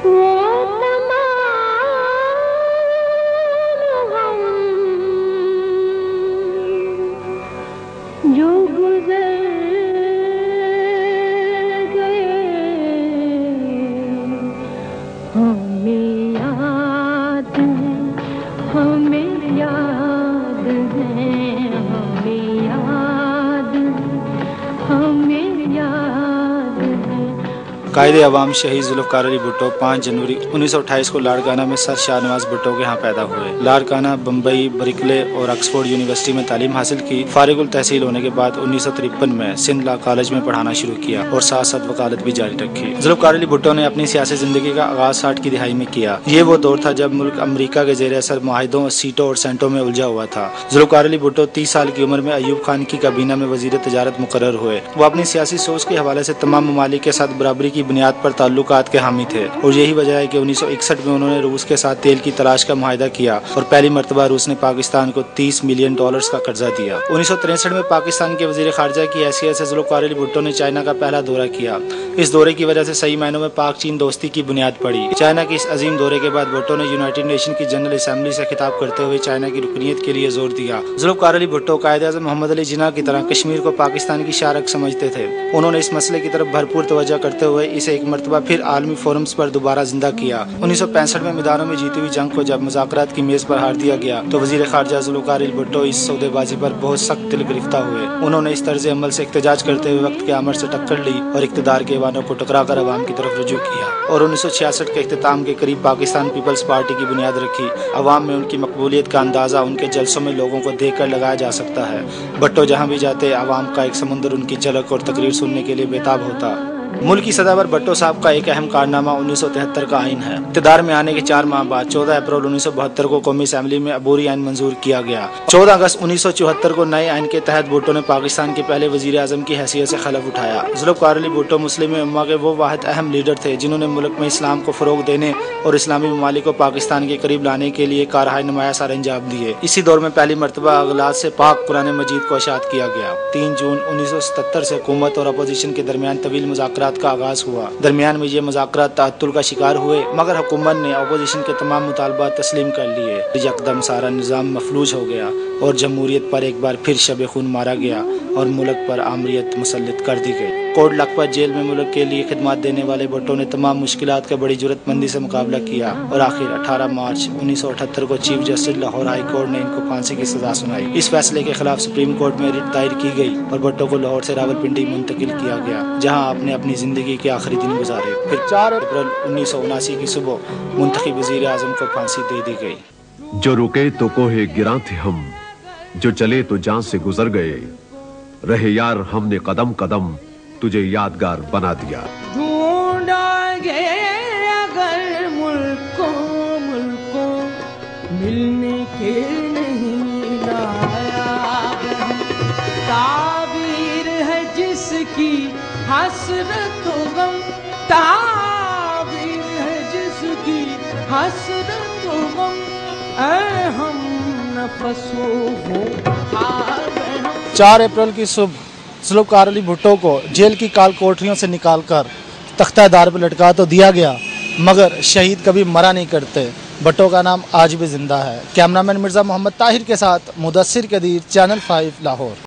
जो गुजर गए हमें याद है, हमें याद है, हमें याद है, हमें याद है। कायदे अवाम शहीद जुल्फ़िकार अली भुट्टो 5 जनवरी 1928 को लाड़काना में सर शाहनवाज भुट्टो के यहाँ पैदा हुए। लाड़काना, बम्बई, बरिकले और ऑक्सफोर्ड यूनिवर्सिटी में तालीम हासिल की। फारिगुल तहसील होने के बाद 1953 में सिंध लॉ कॉलेज में पढ़ाना शुरू किया और साथ साथ वकालत भी जारी रखी। जुल्फ़िकार अली भुट्टो ने अपनी सियासी जिंदगी का आगाज 60 की दिहाई में किया। ये वो दौर था जब मुल्क अमरीका के ज़ेर असर मुआहिदों, सीटों और सेंटों में उलझा हुआ था। जुल्फ़िकार अली भुट्टो 30 साल की उम्र में अयूब खान की काबीना में वजीर तजारत मुकर्रर हुए। वो अपनी सियासी सोच के हवाले से तमाम ममालिक के साथ बराबरी की बुनियाद पर ताल्लुकात के हामी थे और यही वजह है कि 1961 में उन्होंने रूस के साथ तेल की तलाश का मुआहिदा किया और पहली मरतबा रूस ने पाकिस्तान को $30 मिलियन का कर्जा दिया। 1963 में पाकिस्तान के वजीर खारजा की हैसियत से जुल्फ़िकार अली भुट्टो ने चाइना का पहला दौरा किया। इस दौरे की वजह से सही मायनों में पाक चीन दोस्ती की बुनियाद पड़ी। चाइना के इस अजीम दौरे के बाद भुट्टो ने यूनाइटेड नेशन की जनरल असेंबली से खिताब करते हुए चाइना की रुकनीत के लिए जोर दिया। जुल्फ़िकार अली भुट्टो कायद-ए-आज़म मोहम्मद अली जिन्ना की तरह कश्मीर को पाकिस्तान की शारक समझते थे। उन्होंने इस मसले की तरफ भरपूर तवज्जो करते हुए इसे एक मरतबा फिर आलमी फोरम्स पर दोबारा जिंदा किया। 1965 में मैदानों में जीती हुई जंग को जब मुज़ाकरात की मेज पर हार दिया गया तो वजीर खारजा जुल्फ़िकार अली भुट्टो इस सौदेबाजी पर बहुत सख्त दिल गिरफ्तार हुए। उन्होंने इस तर्ज अमल से इख्तिजाज करते हुए वक्त के आमर से टक्कर ली और इक़्तिदार के ऐवानों को टकरा कर अवाम की तरफ रुजू किया और 1966 के इख्तिताम के करीब पाकिस्तान पीपल्स पार्टी की बुनियाद रखी। अवाम में उनकी मकबूलियत का अंदाजा उनके जलसों में लोगों को देख कर लगाया जा सकता है। भुट्टो जहाँ भी जाते अवाम का एक समुंदर उनकी झलक और तकरीर सुनने के लिए बेताब होता। मुल्क की सतह पर भुट्टो साहब का एक अहम कारनामा 1973 का आइन है। इक़्तिदार में आने के 4 माह बाद 14 अप्रैल 1972 को कौमी असेंबली में अबूरी आइन मंजूर किया गया। 14 अगस्त 1974 को नए आइन के तहत भुट्टो ने पाकिस्तान के पहले वजीर आजम की हैसियत से खलफ उठाया। जुल्फ़िकार अली भुट्टो मुस्लिम उम्मा के वो वाहिद अहम लीडर थे जिन्होंने मुल्क में इस्लाम को फ़रोग देने और इस्लामी ममालिक को पाकिस्तान के करीब लाने के लिए कारहाय नुमाया सारे अंजाम दिए। इसी दौर में पहली मरतबा अगलात से पाक कुरान मजीद को इशात किया गया। 3 जून 1977 से हुकूमत और अपोजिशन के दरमियान तवील मुज़ाकरात का आगाज हुआ। दरमियान में ये मुज़ाकरात ताअत्तुल का शिकार हुए मगर हुकूमत ने अपोजिशन के तमाम मुतालबात तस्लीम कर लिए। यकदम सारा निज़ाम मफलूज हो गया और जमहूरियत पर एक बार फिर शब खून मारा गया और मुल्क पर आमरीत मुसल्लत कर दी गई। कोट लखपत जेल में मुल्क के लिए खिदमत देने वाले भुट्टो ने तमाम मुश्किलात का बड़ी जुर्रतमंदी से मुकाबला किया और आखिर 18 मार्च 1978 को chief justice Lahore high court ने इनको फांसी की सजा सुनाई। इस फैसले के खिलाफ सुप्रीम कोर्ट में रिट दायर की गई और भुट्टो को लाहौर से रावलपिंडी मुंतकिल किया गया जहाँ आपने अपनी जिंदगी के आखिरी दिन गुजारे। फिर 4 अप्रैल 1979 की सुबह मुंतखब वजीर आजम को फांसी दे दी गई। जो रुके तो कोहे गिरा थे हम, जो चले तो जान से गुजर गए, रहे यार हमने कदम कदम तुझे यादगार बना दिया। ढूंढांगे अगर मुल्को मिलने के नहीं लाया, ताबीर है जिसकी हसरत गम, ताबीर है जिसकी हसरत गम, ऐ हम नफसों हो 4 अप्रैल की सुबह जुल्फ़िकार अली भुट्टो को जेल की काल कोठरियों से निकालकर तख्तादार पर लटका तो दिया गया मगर शहीद कभी मरा नहीं करते। भुट्टो का नाम आज भी जिंदा है। कैमरामैन मिर्ज़ा मोहम्मद ताहिर के साथ मुदस्सिर कदीर, चैनल 5 लाहौर।